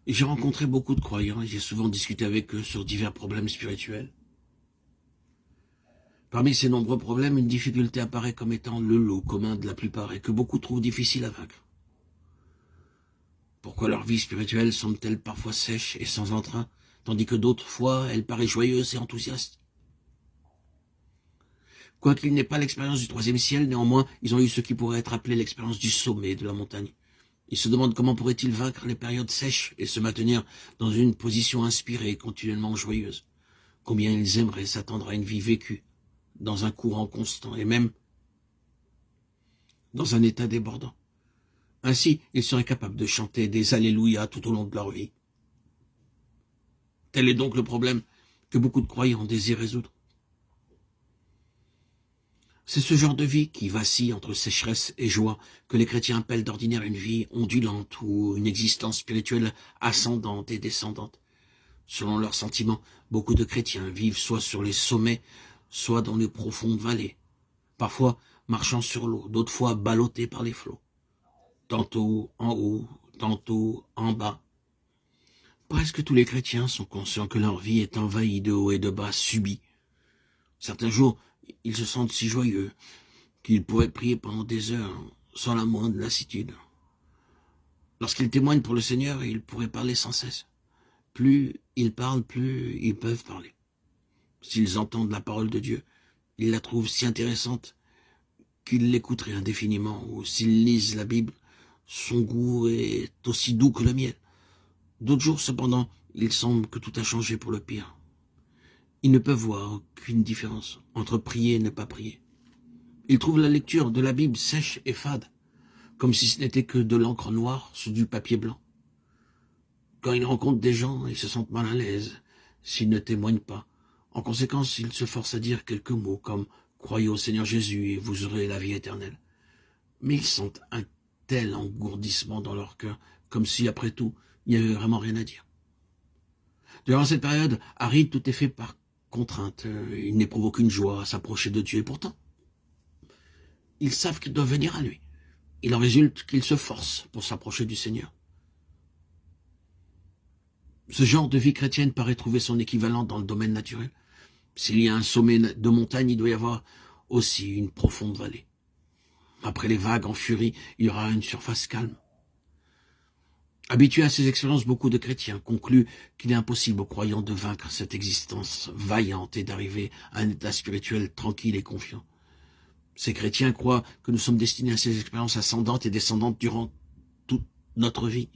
J'ai rencontré beaucoup de croyants et j'ai souvent discuté avec eux sur divers problèmes spirituels. Parmi ces nombreux problèmes, une difficulté apparaît comme étant le lot commun de la plupart et que beaucoup trouvent difficile à vaincre. Pourquoi leur vie spirituelle semble-t-elle parfois sèche et sans entrain, tandis que d'autres fois, elle paraît joyeuse et enthousiaste? Quoiqu'ils n'aient pas l'expérience du troisième ciel, néanmoins, ils ont eu ce qui pourrait être appelé l'expérience du sommet de la montagne. Ils se demandent comment pourraient-ils vaincre les périodes sèches et se maintenir dans une position inspirée et continuellement joyeuse. Combien ils aimeraient s'attendre à une vie vécue dans un courant constant et même dans un état débordant. Ainsi, ils seraient capables de chanter des Alléluia tout au long de leur vie. Tel est donc le problème que beaucoup de croyants désirent résoudre. C'est ce genre de vie qui vacille entre sécheresse et joie que les chrétiens appellent d'ordinaire une vie ondulante ou une existence spirituelle ascendante et descendante. Selon leurs sentiments, beaucoup de chrétiens vivent soit sur les sommets, soit dans les profondes vallées, parfois marchant sur l'eau, d'autres fois ballottés par les flots, tantôt en haut, tantôt en bas. Presque tous les chrétiens sont conscients que leur vie est envahie de haut et de bas subis. Certains jours, ils se sentent si joyeux qu'ils pourraient prier pendant des heures sans la moindre lassitude. Lorsqu'ils témoignent pour le Seigneur, ils pourraient parler sans cesse. Plus ils parlent, plus ils peuvent parler. S'ils entendent la parole de Dieu, ils la trouvent si intéressante qu'ils l'écouteraient indéfiniment, ou s'ils lisent la Bible, son goût est aussi doux que le miel. D'autres jours, cependant, il semble que tout a changé pour le pire. Ils ne peuvent voir aucune différence entre prier et ne pas prier. Ils trouvent la lecture de la Bible sèche et fade, comme si ce n'était que de l'encre noire sur du papier blanc. Quand ils rencontrent des gens, ils se sentent mal à l'aise s'ils ne témoignent pas. En conséquence, ils se forcent à dire quelques mots comme « Croyez au Seigneur Jésus et vous aurez la vie éternelle ». Mais ils sentent un tel engourdissement dans leur cœur, comme si, après tout, il n'y avait vraiment rien à dire. Durant cette période aride, tout est fait par contrainte. Ils n'éprouvent aucune joie à s'approcher de Dieu. Et pourtant, ils savent qu'ils doivent venir à lui. Il en résulte qu'ils se forcent pour s'approcher du Seigneur. Ce genre de vie chrétienne paraît trouver son équivalent dans le domaine naturel. S'il y a un sommet de montagne, il doit y avoir aussi une profonde vallée. Après les vagues en furie, il y aura une surface calme. Habitués à ces expériences, beaucoup de chrétiens concluent qu'il est impossible aux croyants de vaincre cette existence vaillante et d'arriver à un état spirituel tranquille et confiant. Ces chrétiens croient que nous sommes destinés à ces expériences ascendantes et descendantes durant toute notre vie.